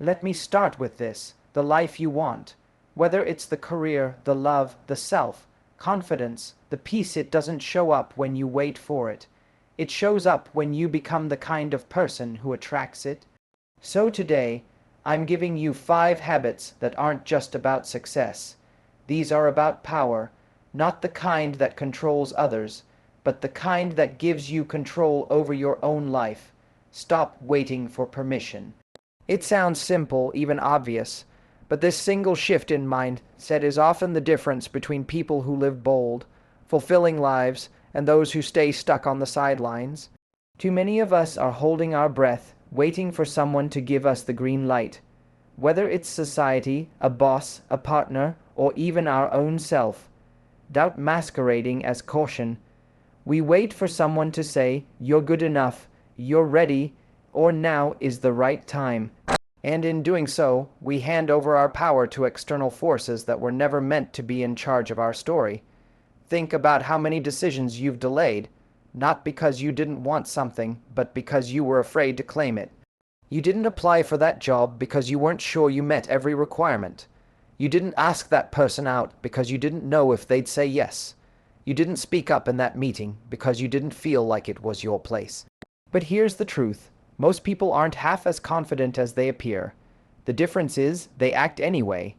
Let me start with this: the life you want. Whether it's the career, the love, the self, confidence, the peace, it doesn't show up when you wait for it. It shows up when you become the kind of person who attracts it. So today, I'm giving you 5 habits that aren't just about success. These are about power, not the kind that controls others, but the kind that gives you control over your own life. Stop waiting for permission. It sounds simple, even obvious, but this single shift in mindset is often the difference between people who live bold, fulfilling lives and those who stay stuck on the sidelines. Too many of us are holding our breath, waiting for someone to give us the green light. Whether it's society, a boss, a partner, or even our own self. Doubt masquerading as caution. We wait for someone to say, "You're good enough, you're ready," or "Now is the right time." And in doing so, we hand over our power to external forces that were never meant to be in charge of our story. Think about how many decisions you've delayed, not because you didn't want something, but because you were afraid to claim it. You didn't apply for that job because you weren't sure you met every requirement. You didn't ask that person out because you didn't know if they'd say yes. You didn't speak up in that meeting because you didn't feel like it was your place. But here's the truth: most people aren't half as confident as they appear. The difference is they act anyway.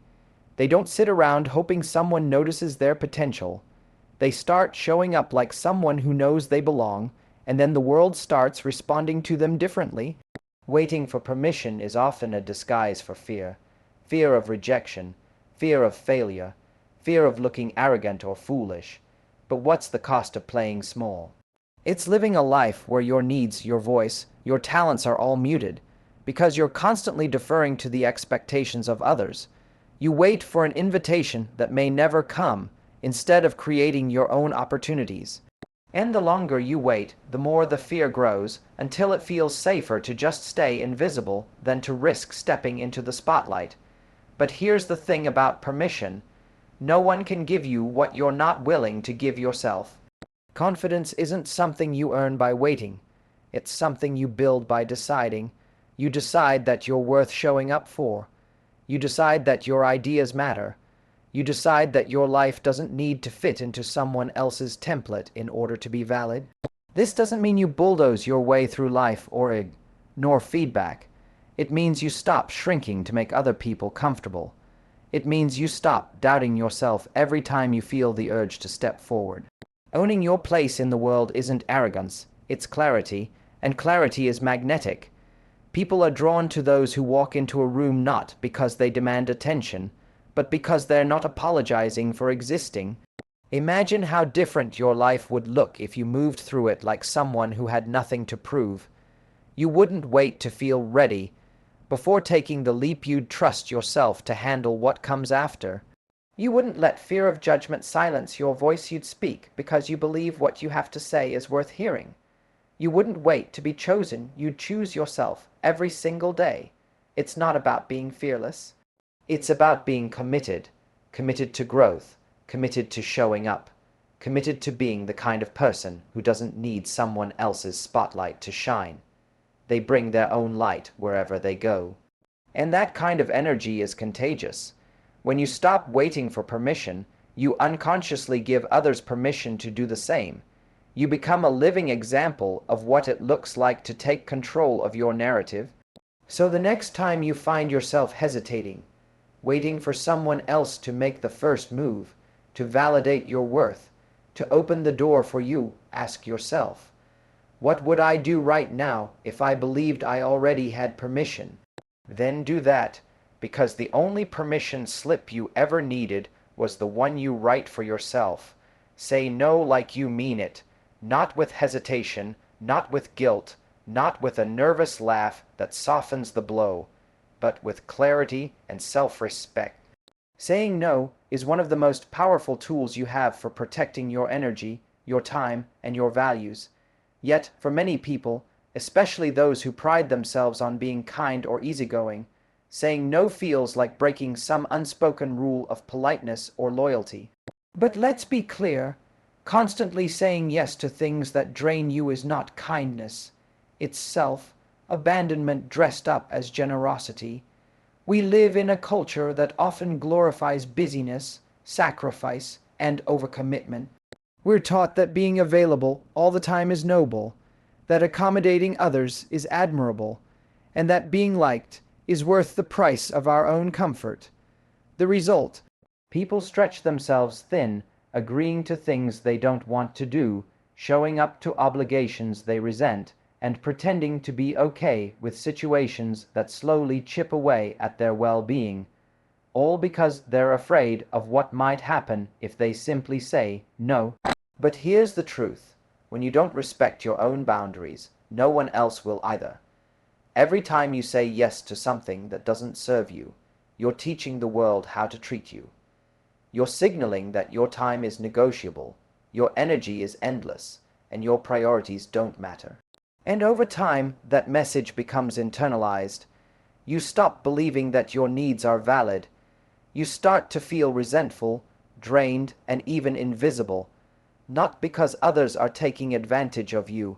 They don't sit around hoping someone notices their potential. They start showing up like someone who knows they belong, and then the world starts responding to them differently. Waiting for permission is often a disguise for fear. Fear of rejection, fear of failure, fear of looking arrogant or foolish. But what's the cost of playing small? It's living a life where your needs, your voice, your talents are all muted, because you're constantly deferring to the expectations of others. You wait for an invitation that may never come, instead of creating your own opportunities. And the longer you wait, the more the fear grows, until it feels safer to just stay invisible than to risk stepping into the spotlight. But here's the thing about permission: no one can give you what you're not willing to give yourself. Confidence isn't something you earn by waiting. It's something you build by deciding. You decide that you're worth showing up for. You decide that your ideas matter. You decide that your life doesn't need to fit into someone else's template in order to be valid. This doesn't mean you bulldoze your way through life or ignore feedback. It means you stop shrinking to make other people comfortable. It means you stop doubting yourself every time you feel the urge to step forward. Owning your place in the world isn't arrogance, it's clarity, and clarity is magnetic. People are drawn to those who walk into a room not because they demand attention, but because they're not apologizing for existing. Imagine how different your life would look if you moved through it like someone who had nothing to prove. You wouldn't wait to feel ready. Before taking the leap, you'd trust yourself to handle what comes after. You wouldn't let fear of judgment silence your voice. You'd speak because you believe what you have to say is worth hearing. You wouldn't wait to be chosen. You'd choose yourself every single day. It's not about being fearless. It's about being committed. Committed to growth. Committed to showing up. Committed to being the kind of person who doesn't need someone else's spotlight to shine. They bring their own light wherever they go. And that kind of energy is contagious. When you stop waiting for permission, you unconsciously give others permission to do the same. You become a living example of what it looks like to take control of your narrative. So the next time you find yourself hesitating, waiting for someone else to make the first move, to validate your worth, to open the door for you, ask yourself, what would I do right now if I believed I already had permission? Then do that, because the only permission slip you ever needed was the one you write for yourself. Say no like you mean it, not with hesitation, not with guilt, not with a nervous laugh that softens the blow, but with clarity and self-respect. Saying no is one of the most powerful tools you have for protecting your energy, your time, and your values. Yet, for many people, especially those who pride themselves on being kind or easygoing, saying no feels like breaking some unspoken rule of politeness or loyalty. But let's be clear, constantly saying yes to things that drain you is not kindness. It's self-abandonment dressed up as generosity. We live in a culture that often glorifies busyness, sacrifice, and overcommitment. We're taught that being available all the time is noble, that accommodating others is admirable, and that being liked is worth the price of our own comfort. The result: people stretch themselves thin, agreeing to things they don't want to do, showing up to obligations they resent, and pretending to be okay with situations that slowly chip away at their well-being, all because they're afraid of what might happen if they simply say no. But here's the truth: when you don't respect your own boundaries, no one else will either. Every time you say yes to something that doesn't serve you, you're teaching the world how to treat you. You're signaling that your time is negotiable, your energy is endless, and your priorities don't matter. And over time, that message becomes internalized. You stop believing that your needs are valid. You start to feel resentful, drained, and even invisible, not because others are taking advantage of you,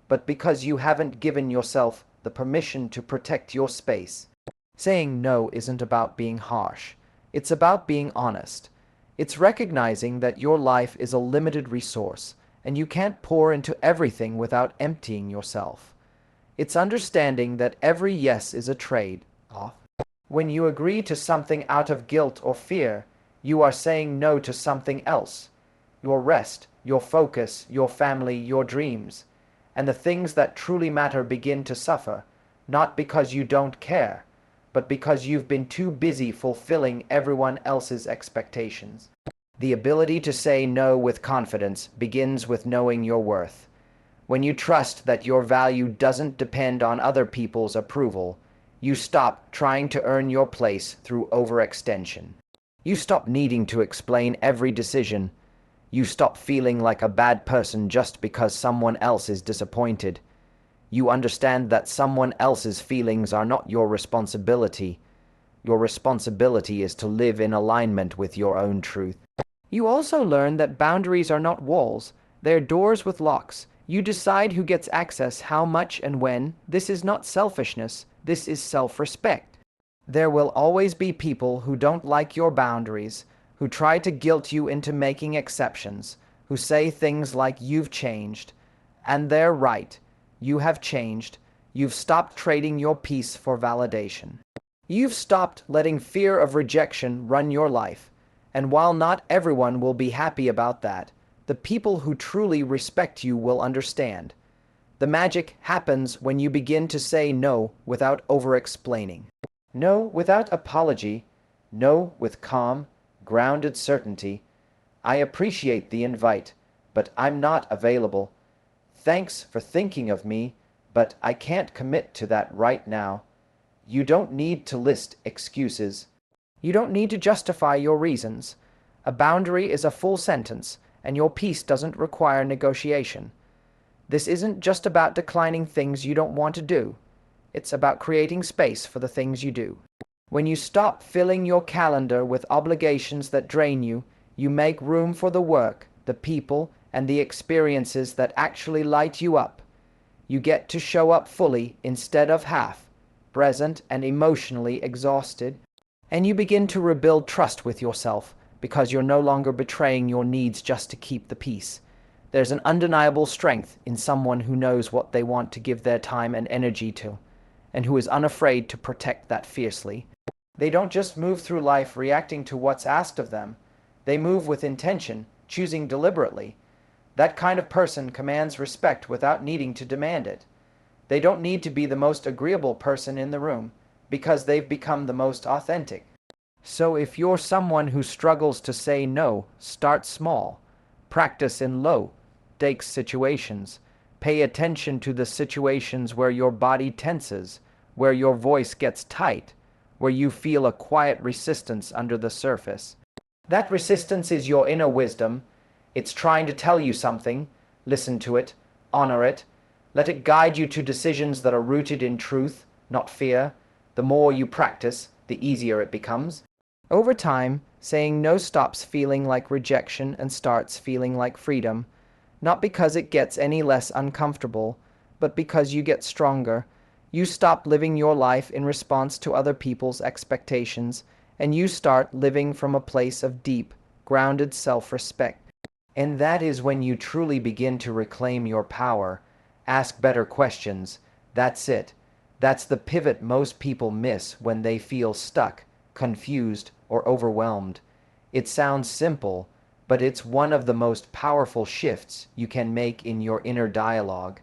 but because you haven't given yourself the permission to protect your space. Saying no isn't about being harsh. It's about being honest. It's recognizing that your life is a limited resource, and you can't pour into everything without emptying yourself. It's understanding that every yes is a trade-off. When you agree to something out of guilt or fear, you are saying no to something else: your rest, your focus, your family, your dreams. And the things that truly matter begin to suffer, not because you don't care, but because you've been too busy fulfilling everyone else's expectations. The ability to say no with confidence begins with knowing your worth. When you trust that your value doesn't depend on other people's approval, you stop trying to earn your place through overextension. You stop needing to explain every decision. You stop feeling like a bad person just because someone else is disappointed. You understand that someone else's feelings are not your responsibility. Your responsibility is to live in alignment with your own truth. You also learn that boundaries are not walls, they're doors with locks. You decide who gets access, how much, and when. This is not selfishness, this is self-respect. There will always be people who don't like your boundaries, who try to guilt you into making exceptions, who say things like you've changed. And they're right. You have changed. You've stopped trading your peace for validation. You've stopped letting fear of rejection run your life. And while not everyone will be happy about that, the people who truly respect you will understand. The magic happens when you begin to say no without over-explaining. No without apology. No with calm, grounded certainty. I appreciate the invite, but I'm not available. Thanks for thinking of me, but I can't commit to that right now. You don't need to list excuses. You don't need to justify your reasons. A boundary is a full sentence, and your peace doesn't require negotiation. This isn't just about declining things you don't want to do. It's about creating space for the things you do. When you stop filling your calendar with obligations that drain you, you make room for the work, the people, and the experiences that actually light you up. You get to show up fully instead of half, present and emotionally exhausted. And you begin to rebuild trust with yourself because you're no longer betraying your needs just to keep the peace. There's an undeniable strength in someone who knows what they want to give their time and energy to, and who is unafraid to protect that fiercely. They don't just move through life reacting to what's asked of them. They move with intention, choosing deliberately. That kind of person commands respect without needing to demand it. They don't need to be the most agreeable person in the room, because they've become the most authentic. So if you're someone who struggles to say no, start small. Practice in low-stakes situations. Pay attention to the situations where your body tenses, where your voice gets tight, where you feel a quiet resistance under the surface. That resistance is your inner wisdom. It's trying to tell you something. Listen to it. Honor it. Let it guide you to decisions that are rooted in truth, not fear. The more you practice, the easier it becomes. Over time, saying no stops feeling like rejection and starts feeling like freedom, not because it gets any less uncomfortable, but because you get stronger. You stop living your life in response to other people's expectations, and you start living from a place of deep, grounded self-respect. And that is when you truly begin to reclaim your power, ask better questions. That's it. That's the pivot most people miss when they feel stuck, confused, or overwhelmed. It sounds simple, but it's one of the most powerful shifts you can make in your inner dialogue.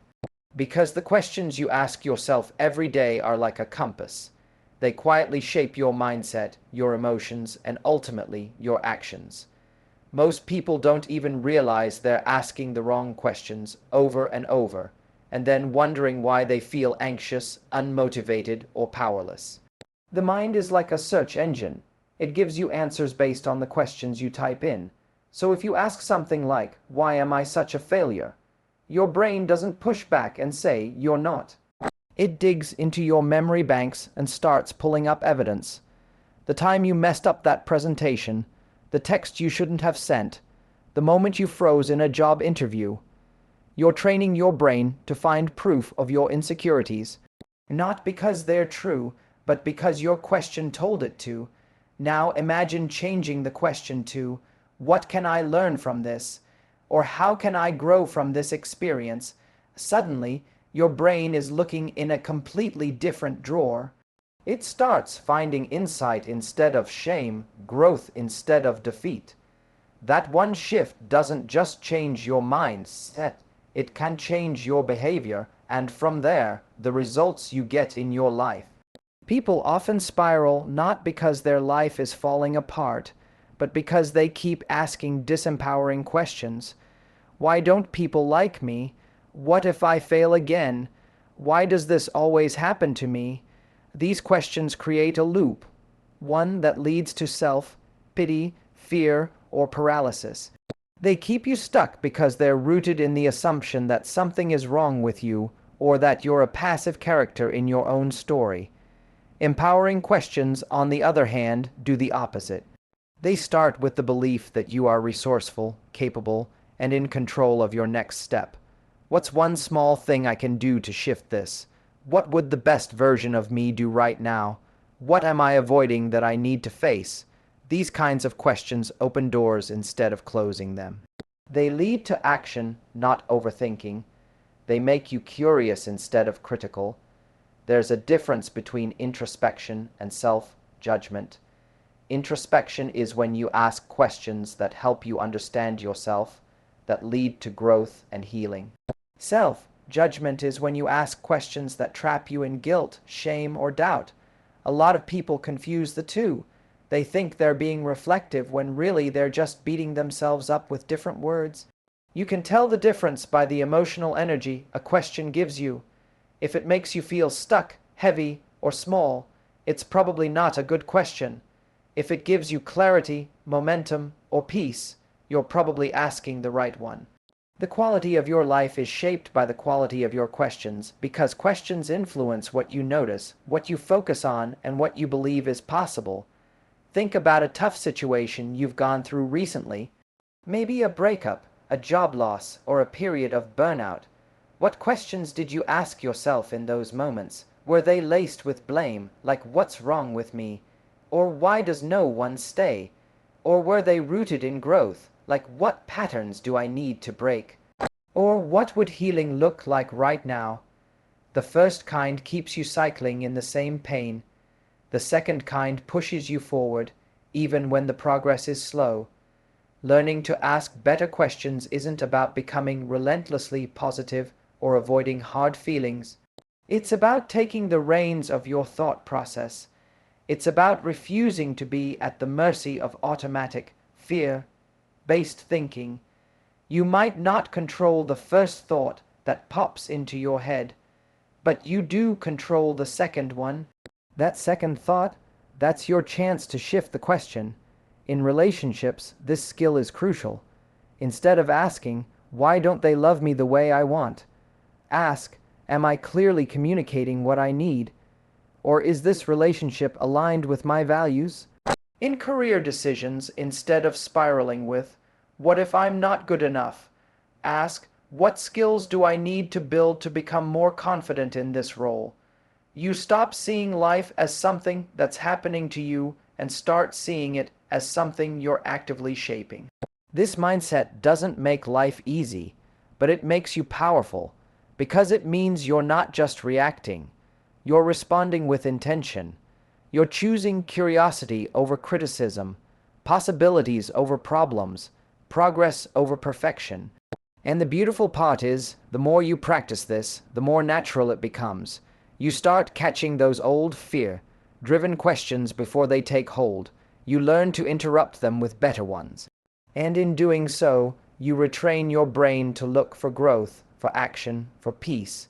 Because the questions you ask yourself every day are like a compass. They quietly shape your mindset, your emotions, and ultimately your actions. Most people don't even realize they're asking the wrong questions over and over, and then wondering why they feel anxious, unmotivated, or powerless. The mind is like a search engine. It gives you answers based on the questions you type in. So if you ask something like, "Why am I such a failure?" your brain doesn't push back and say, "You're not." It digs into your memory banks and starts pulling up evidence. The time you messed up that presentation, the text you shouldn't have sent, the moment you froze in a job interview. You're training your brain to find proof of your insecurities, not because they're true, but because your question told it to. Now imagine changing the question to, "What can I learn from this?" or "How can I grow from this experience?" Suddenly, your brain is looking in a completely different drawer. It starts finding insight instead of shame, growth instead of defeat. That one shift doesn't just change your mindset, it can change your behavior, and from there, the results you get in your life. People often spiral not because their life is falling apart, but because they keep asking disempowering questions. Why don't people like me? What if I fail again? Why does this always happen to me? These questions create a loop, one that leads to self-pity, fear, or paralysis. They keep you stuck because they're rooted in the assumption that something is wrong with you or that you're a passive character in your own story. Empowering questions, on the other hand, do the opposite. They start with the belief that you are resourceful, capable, and in control of your next step. What's one small thing I can do to shift this? What would the best version of me do right now? What am I avoiding that I need to face? These kinds of questions open doors instead of closing them. They lead to action, not overthinking. They make you curious instead of critical. There's a difference between introspection and self-judgment. Introspection is when you ask questions that help you understand yourself, that lead to growth and healing. Self-judgment is when you ask questions that trap you in guilt, shame, or doubt. A lot of people confuse the two. They think they're being reflective when really they're just beating themselves up with different words. You can tell the difference by the emotional energy a question gives you. If it makes you feel stuck, heavy, or small, it's probably not a good question. If it gives you clarity, momentum, or peace, you're probably asking the right one. The quality of your life is shaped by the quality of your questions, because questions influence what you notice, what you focus on, and what you believe is possible. Think about a tough situation you've gone through recently. Maybe a breakup, a job loss, or a period of burnout. What questions did you ask yourself in those moments? Were they laced with blame, like "What's wrong with me?" or "Why does no one stay?" Or were they rooted in growth, like "What patterns do I need to break?" Or "What would healing look like right now?" The first kind keeps you cycling in the same pain. The second kind pushes you forward, even when the progress is slow. Learning to ask better questions isn't about becoming relentlessly positive or avoiding hard feelings. It's about taking the reins of your thought process. It's about refusing to be at the mercy of automatic, fear-based thinking. You might not control the first thought that pops into your head, but you do control the second one. That second thought, that's your chance to shift the question. In relationships, this skill is crucial. Instead of asking, "Why don't they love me the way I want?" ask, "Am I clearly communicating what I need? Or is this relationship aligned with my values?" In career decisions, instead of spiraling with, "What if I'm not good enough?" ask, "What skills do I need to build to become more confident in this role?" You stop seeing life as something that's happening to you and start seeing it as something you're actively shaping. This mindset doesn't make life easy, but it makes you powerful because it means you're not just reacting, you're responding with intention. You're choosing curiosity over criticism, possibilities over problems, progress over perfection. And the beautiful part is, the more you practice this, the more natural it becomes. You start catching those old fear-driven questions before they take hold. You learn to interrupt them with better ones. And in doing so, you retrain your brain to look for growth, for action, for peace.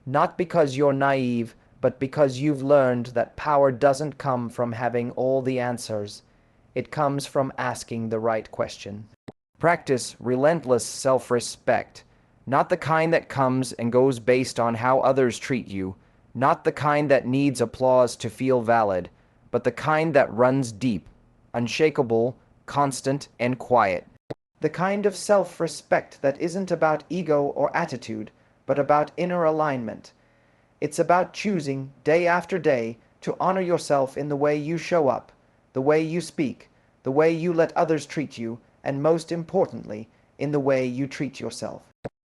Not because you're naive, but because you've learned that power doesn't come from having all the answers. It comes from asking the right question. Practice relentless self-respect, not the kind that comes and goes based on how others treat you, not the kind that needs applause to feel valid, but the kind that runs deep, unshakable, constant, and quiet. The kind of self-respect that isn't about ego or attitude, but about inner alignment. It's about choosing, day after day, to honor yourself in the way you show up, the way you speak, the way you let others treat you, and most importantly, in the way you treat yourself.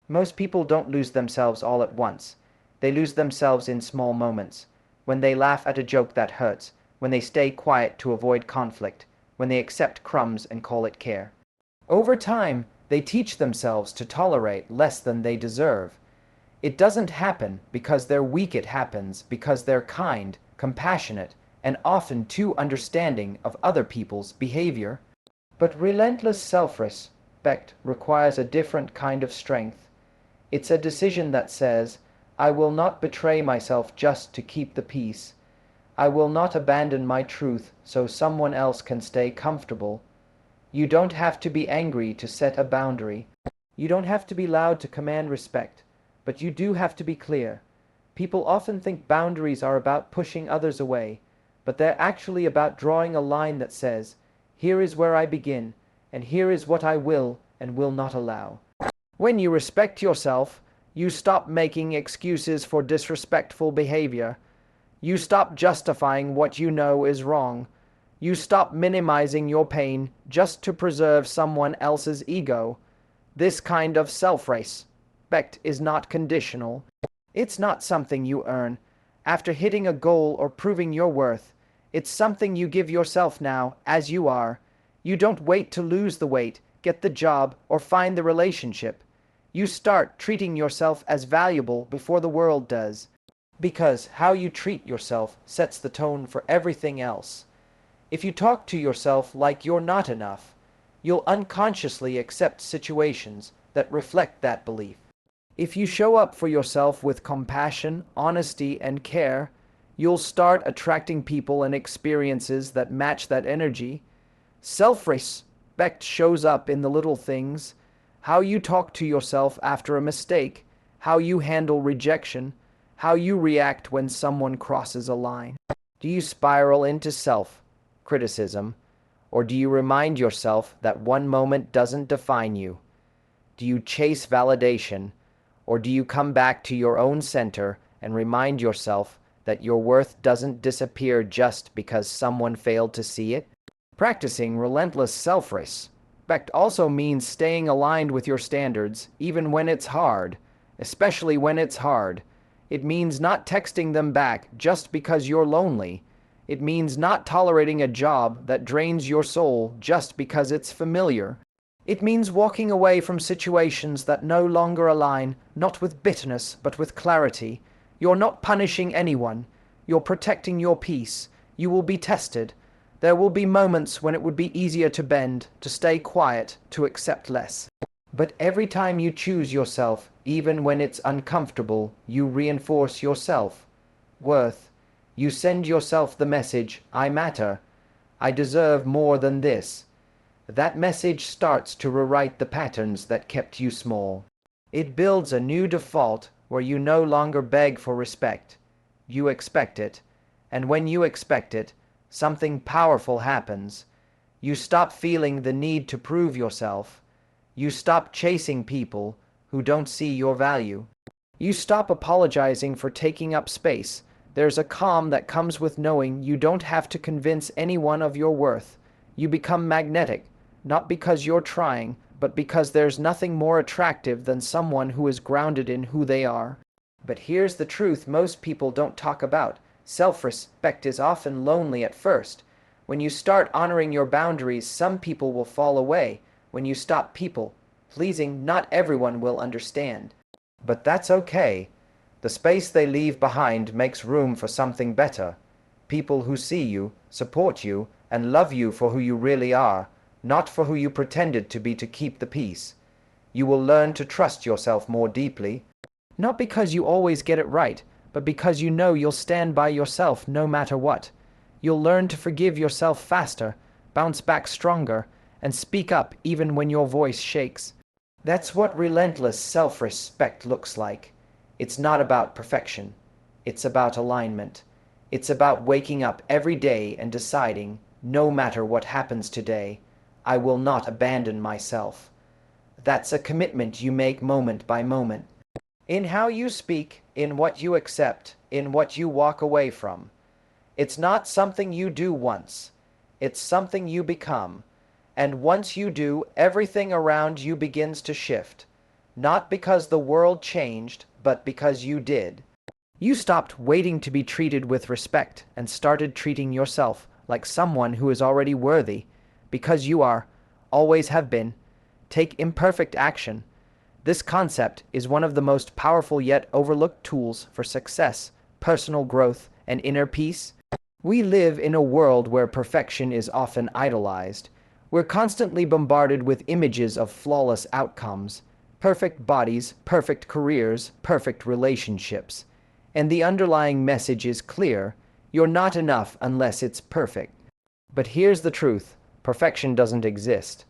Most people don't lose themselves all at once. They lose themselves in small moments, when they laugh at a joke that hurts, when they stay quiet to avoid conflict, when they accept crumbs and call it care. Over time, they teach themselves to tolerate less than they deserve. It doesn't happen because they're weak, it happens because they're kind, compassionate, and often too understanding of other people's behavior. But relentless self-respect requires a different kind of strength. It's a decision that says, I will not betray myself just to keep the peace. I will not abandon my truth so someone else can stay comfortable. You don't have to be angry to set a boundary. You don't have to be loud to command respect. But you do have to be clear. People often think boundaries are about pushing others away, but they're actually about drawing a line that says, here is where I begin, and here is what I will and will not allow. When you respect yourself, you stop making excuses for disrespectful behavior. You stop justifying what you know is wrong. You stop minimizing your pain just to preserve someone else's ego. This kind of self-respect is not conditional. It's not something you earn after hitting a goal or proving your worth. It's something you give yourself now, as you are. You don't wait to lose the weight, get the job, or find the relationship. You start treating yourself as valuable before the world does. Because how you treat yourself sets the tone for everything else. If you talk to yourself like you're not enough, you'll unconsciously accept situations that reflect that belief. If you show up for yourself with compassion, honesty, and care, you'll start attracting people and experiences that match that energy. Self-respect shows up in the little things: how you talk to yourself after a mistake, how you handle rejection, how you react when someone crosses a line. Do you spiral into self-criticism, or do you remind yourself that one moment doesn't define you? Do you chase validation, or do you come back to your own center and remind yourself that your worth doesn't disappear just because someone failed to see it? Practicing relentless self-respect also means staying aligned with your standards, even when it's hard, especially when it's hard. It means not texting them back just because you're lonely. It means not tolerating a job that drains your soul just because it's familiar. It means walking away from situations that no longer align, not with bitterness, but with clarity. You're not punishing anyone. You're protecting your peace. You will be tested. There will be moments when it would be easier to bend, to stay quiet, to accept less. But every time you choose yourself, even when it's uncomfortable, you reinforce your self-worth. You send yourself the message, I matter. I deserve more than this. That message starts to rewrite the patterns that kept you small. It builds a new default where you no longer beg for respect. You expect it. And when you expect it, something powerful happens. You stop feeling the need to prove yourself. You stop chasing people who don't see your value. You stop apologizing for taking up space, There's a calm that comes with knowing you don't have to convince anyone of your worth. You become magnetic, not because you're trying, but because there's nothing more attractive than someone who is grounded in who they are. But here's the truth most people don't talk about. Self-respect is often lonely at first. When you start honoring your boundaries, some people will fall away. When you stop people pleasing, not everyone will understand. But that's okay. The space they leave behind makes room for something better. People who see you, support you, and love you for who you really are, not for who you pretended to be to keep the peace. You will learn to trust yourself more deeply, not because you always get it right, but because you know you'll stand by yourself no matter what. You'll learn to forgive yourself faster, bounce back stronger, and speak up even when your voice shakes. That's what relentless self-respect looks like. It's not about perfection. It's about alignment. It's about waking up every day and deciding, no matter what happens today, I will not abandon myself. That's a commitment you make moment by moment. In how you speak, in what you accept, in what you walk away from. It's not something you do once. It's something you become. And once you do, everything around you begins to shift. Not because the world changed, but because you did. You stopped waiting to be treated with respect and started treating yourself like someone who is already worthy, because you are, always have been. Take imperfect action. This concept is one of the most powerful yet overlooked tools for success, personal growth, and inner peace. We live in a world where perfection is often idolized. We're constantly bombarded with images of flawless outcomes, perfect bodies, perfect careers, perfect relationships. And the underlying message is clear: you're not enough unless it's perfect. But here's the truth: perfection doesn't exist.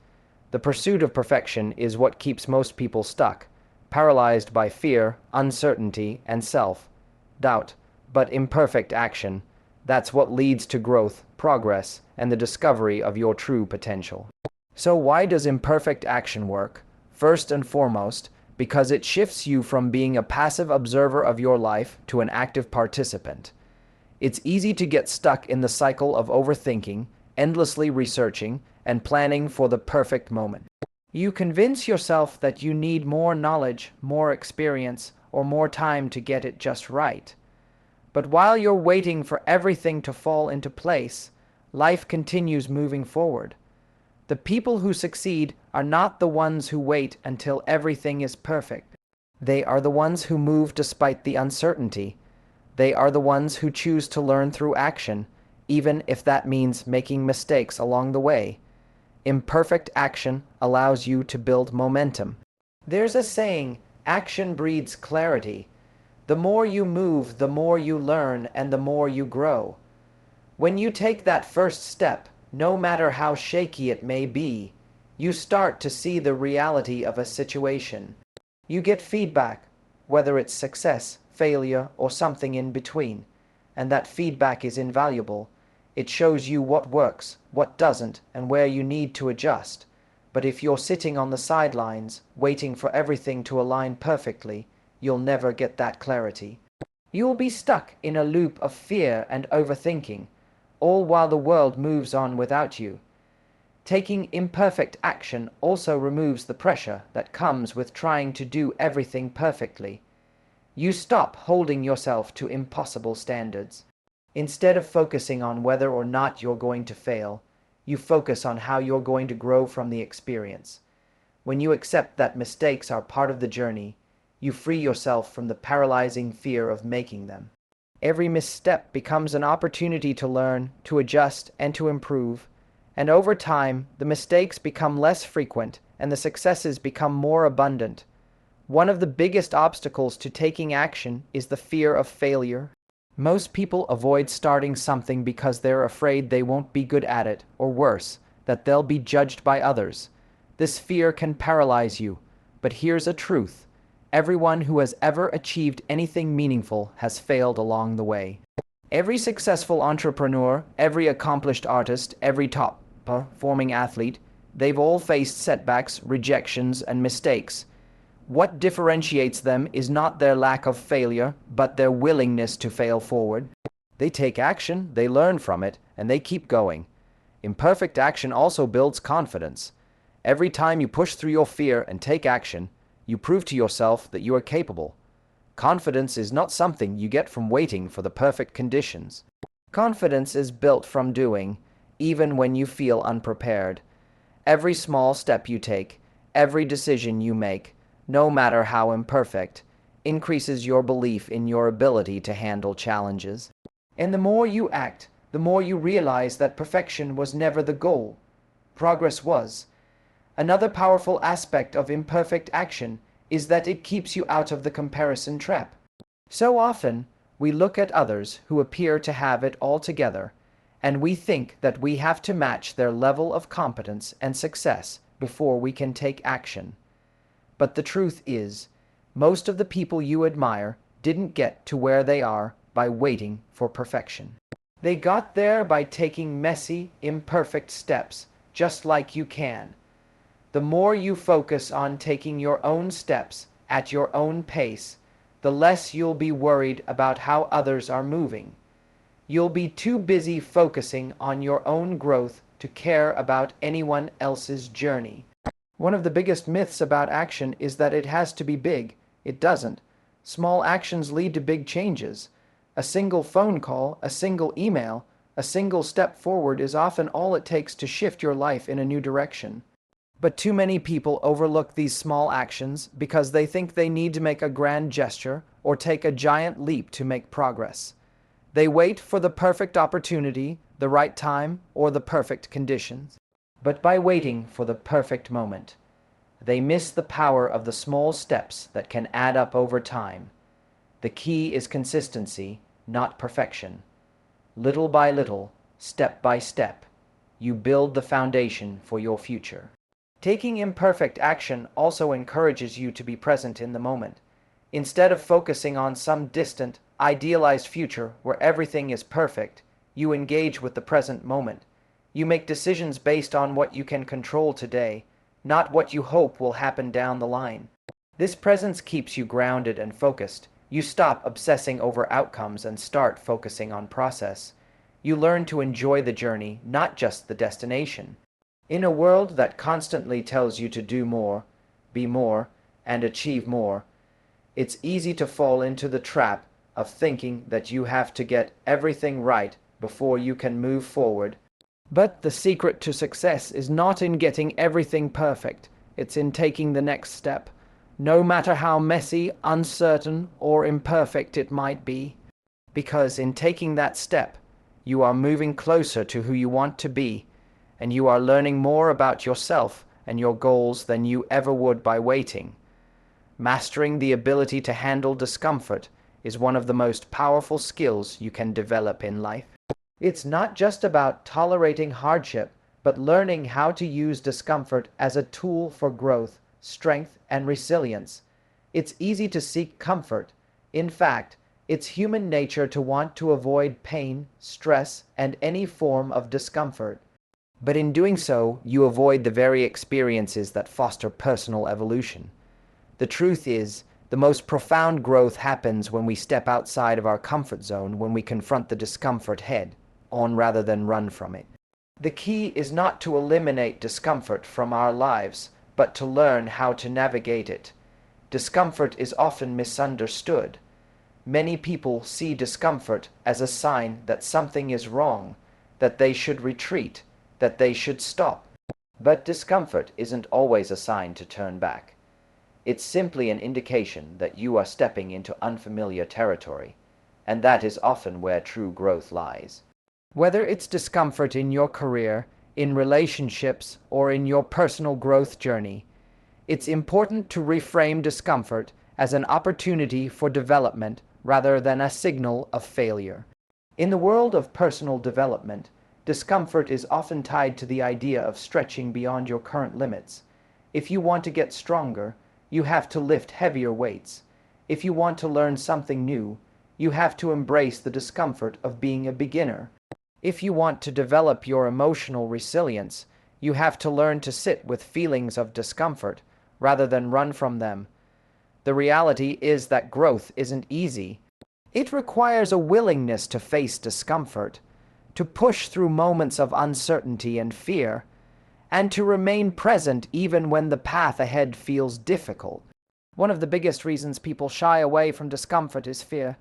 The pursuit of perfection is what keeps most people stuck, paralyzed by fear, uncertainty, and self-doubt. But imperfect action, that's what leads to growth, progress, and the discovery of your true potential. So why does imperfect action work? First and foremost, because it shifts you from being a passive observer of your life to an active participant. It's easy to get stuck in the cycle of overthinking, endlessly researching, and planning for the perfect moment. You convince yourself that you need more knowledge, more experience, or more time to get it just right. But while you're waiting for everything to fall into place, life continues moving forward. The people who succeed are not the ones who wait until everything is perfect. They are the ones who move despite the uncertainty. They are the ones who choose to learn through action, even if that means making mistakes along the way. Imperfect action allows you to build momentum. There's a saying, action breeds clarity. The more you move, the more you learn, and the more you grow. When you take that first step, no matter how shaky it may be, you start to see the reality of a situation. You get feedback, whether it's success, failure, or something in between, and that feedback is invaluable. It shows you what works, what doesn't, and where you need to adjust. But if you're sitting on the sidelines, waiting for everything to align perfectly, you'll never get that clarity. You'll be stuck in a loop of fear and overthinking, all while the world moves on without you. Taking imperfect action also removes the pressure that comes with trying to do everything perfectly. You stop holding yourself to impossible standards. Instead of focusing on whether or not you're going to fail, you focus on how you're going to grow from the experience. When you accept that mistakes are part of the journey, you free yourself from the paralyzing fear of making them. Every misstep becomes an opportunity to learn, to adjust, and to improve. And over time, the mistakes become less frequent and the successes become more abundant. One of the biggest obstacles to taking action is the fear of failure. Most people avoid starting something because they're afraid they won't be good at it, or worse, that they'll be judged by others. This fear can paralyze you, but here's a truth. Everyone who has ever achieved anything meaningful has failed along the way. Every successful entrepreneur, every accomplished artist, every top-performing athlete, they've all faced setbacks, rejections, and mistakes. What differentiates them is not their lack of failure, but their willingness to fail forward. They take action, they learn from it, and they keep going. Imperfect action also builds confidence. Every time you push through your fear and take action, you prove to yourself that you are capable. Confidence is not something you get from waiting for the perfect conditions. Confidence is built from doing, even when you feel unprepared. Every small step you take, every decision you make, no matter how imperfect, increases your belief in your ability to handle challenges. And the more you act, the more you realize that perfection was never the goal. Progress was. Another powerful aspect of imperfect action is that it keeps you out of the comparison trap. So often, we look at others who appear to have it all together, and we think that we have to match their level of competence and success before we can take action. But the truth is, most of the people you admire didn't get to where they are by waiting for perfection. They got there by taking messy, imperfect steps, just like you can. The more you focus on taking your own steps at your own pace, the less you'll be worried about how others are moving. You'll be too busy focusing on your own growth to care about anyone else's journey. One of the biggest myths about action is that it has to be big. It doesn't. Small actions lead to big changes. A single phone call, a single email, a single step forward is often all it takes to shift your life in a new direction. But too many people overlook these small actions because they think they need to make a grand gesture or take a giant leap to make progress. They wait for the perfect opportunity, the right time, or the perfect conditions. But by waiting for the perfect moment, they miss the power of the small steps that can add up over time. The key is consistency, not perfection. Little by little, step by step, you build the foundation for your future. Taking imperfect action also encourages you to be present in the moment. Instead of focusing on some distant, idealized future where everything is perfect, you engage with the present moment. You make decisions based on what you can control today, not what you hope will happen down the line. This presence keeps you grounded and focused. You stop obsessing over outcomes and start focusing on process. You learn to enjoy the journey, not just the destination. In a world that constantly tells you to do more, be more, and achieve more, it's easy to fall into the trap of thinking that you have to get everything right before you can move forward. But the secret to success is not in getting everything perfect, it's in taking the next step, no matter how messy, uncertain, or imperfect it might be. Because in taking that step, you are moving closer to who you want to be, and you are learning more about yourself and your goals than you ever would by waiting. Mastering the ability to handle discomfort is one of the most powerful skills you can develop in life. It's not just about tolerating hardship, but learning how to use discomfort as a tool for growth, strength, and resilience. It's easy to seek comfort. In fact, it's human nature to want to avoid pain, stress, and any form of discomfort. But in doing so, you avoid the very experiences that foster personal evolution. The truth is, the most profound growth happens when we step outside of our comfort zone, when we confront the discomfort head on rather than run from it. The key is not to eliminate discomfort from our lives, but to learn how to navigate it. Discomfort is often misunderstood. Many people see discomfort as a sign that something is wrong, that they should retreat, that they should stop. But discomfort isn't always a sign to turn back. It's simply an indication that you are stepping into unfamiliar territory, and that is often where true growth lies. Whether it's discomfort in your career, in relationships, or in your personal growth journey, it's important to reframe discomfort as an opportunity for development rather than a signal of failure. In the world of personal development, discomfort is often tied to the idea of stretching beyond your current limits. If you want to get stronger, you have to lift heavier weights. If you want to learn something new, you have to embrace the discomfort of being a beginner. If you want to develop your emotional resilience, you have to learn to sit with feelings of discomfort rather than run from them. The reality is that growth isn't easy. It requires a willingness to face discomfort, to push through moments of uncertainty and fear, and to remain present even when the path ahead feels difficult. One of the biggest reasons people shy away from discomfort is fear.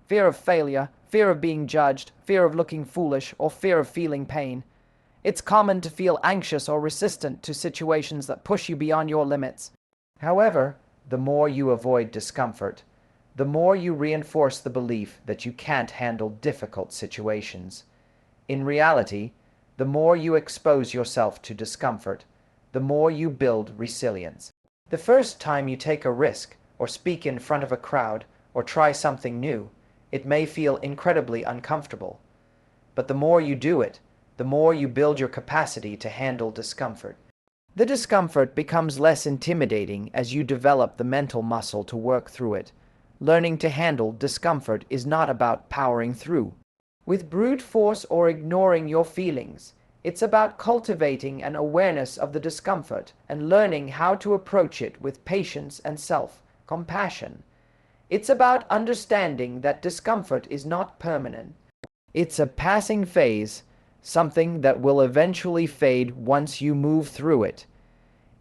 Fear of failure, fear of being judged, fear of looking foolish, or fear of feeling pain. It's common to feel anxious or resistant to situations that push you beyond your limits. However, the more you avoid discomfort, the more you reinforce the belief that you can't handle difficult situations. In reality, the more you expose yourself to discomfort, the more you build resilience. The first time you take a risk, or speak in front of a crowd, or try something new, it may feel incredibly uncomfortable. But the more you do it, the more you build your capacity to handle discomfort. The discomfort becomes less intimidating as you develop the mental muscle to work through it. Learning to handle discomfort is not about powering through with brute force or ignoring your feelings. It's about cultivating an awareness of the discomfort and learning how to approach it with patience and self-compassion. It's about understanding that discomfort is not permanent. It's a passing phase, something that will eventually fade once you move through it.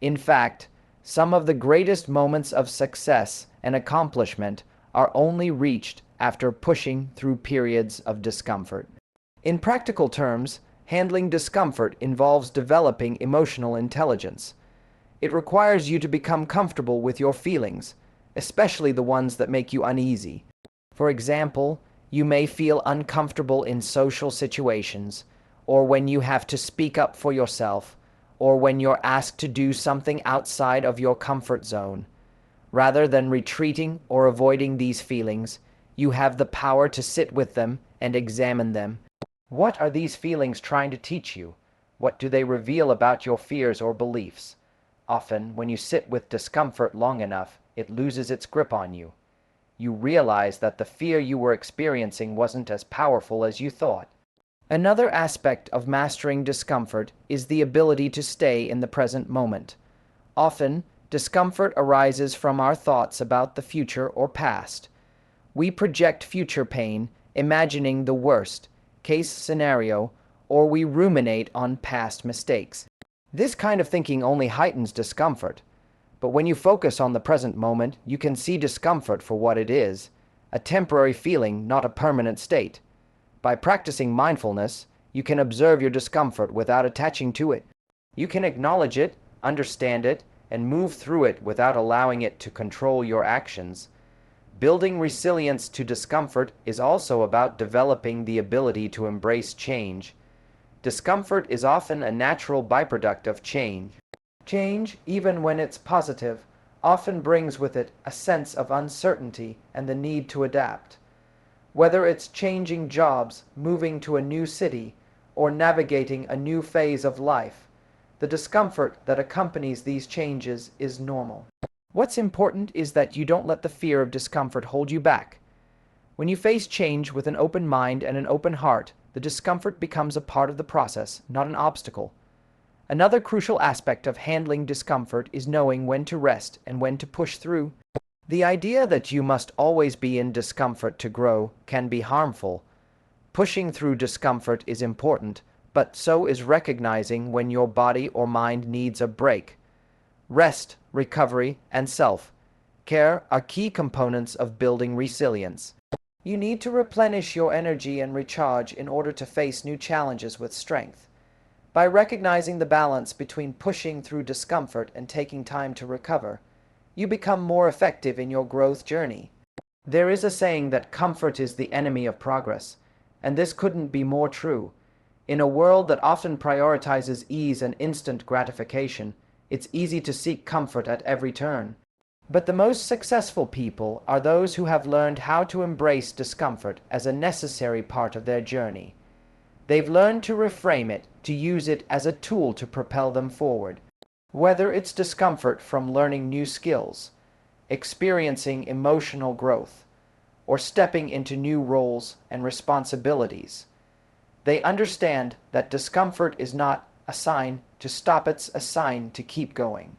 In fact, some of the greatest moments of success and accomplishment are only reached after pushing through periods of discomfort. In practical terms, handling discomfort involves developing emotional intelligence. It requires you to become comfortable with your feelings, especially the ones that make you uneasy. For example, you may feel uncomfortable in social situations, or when you have to speak up for yourself, or when you're asked to do something outside of your comfort zone. Rather than retreating or avoiding these feelings, you have the power to sit with them and examine them. What are these feelings trying to teach you? What do they reveal about your fears or beliefs? Often, when you sit with discomfort long enough, it loses its grip on you. You realize that the fear you were experiencing wasn't as powerful as you thought. Another aspect of mastering discomfort is the ability to stay in the present moment. Often, discomfort arises from our thoughts about the future or past. We project future pain, imagining the worst case scenario, or we ruminate on past mistakes. This kind of thinking only heightens discomfort. But when you focus on the present moment, you can see discomfort for what it is, a temporary feeling, not a permanent state. By practicing mindfulness, you can observe your discomfort without attaching to it. You can acknowledge it, understand it, and move through it without allowing it to control your actions. Building resilience to discomfort is also about developing the ability to embrace change. Discomfort is often a natural byproduct of change. Change, even when it's positive, often brings with it a sense of uncertainty and the need to adapt. Whether it's changing jobs, moving to a new city, or navigating a new phase of life, the discomfort that accompanies these changes is normal. What's important is that you don't let the fear of discomfort hold you back. When you face change with an open mind and an open heart, the discomfort becomes a part of the process, not an obstacle. Another crucial aspect of handling discomfort is knowing when to rest and when to push through. The idea that you must always be in discomfort to grow can be harmful. Pushing through discomfort is important, but so is recognizing when your body or mind needs a break. Rest, recovery, and self-care are key components of building resilience. You need to replenish your energy and recharge in order to face new challenges with strength. By recognizing the balance between pushing through discomfort and taking time to recover, you become more effective in your growth journey. There is a saying that comfort is the enemy of progress, and this couldn't be more true. In a world that often prioritizes ease and instant gratification, it's easy to seek comfort at every turn. But the most successful people are those who have learned how to embrace discomfort as a necessary part of their journey. They've learned to reframe it, to use it as a tool to propel them forward. Whether it's discomfort from learning new skills, experiencing emotional growth, or stepping into new roles and responsibilities, they understand that discomfort is not a sign to stop, it's a sign to keep going.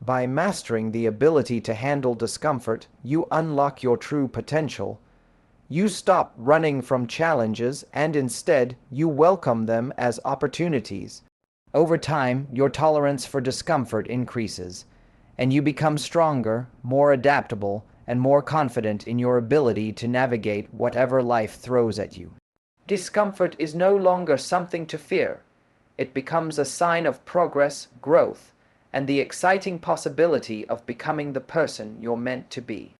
By mastering the ability to handle discomfort, you unlock your true potential. You stop running from challenges and instead you welcome them as opportunities. Over time, your tolerance for discomfort increases, and you become stronger, more adaptable, and more confident in your ability to navigate whatever life throws at you. Discomfort is no longer something to fear. It becomes a sign of progress, growth, and the exciting possibility of becoming the person you're meant to be.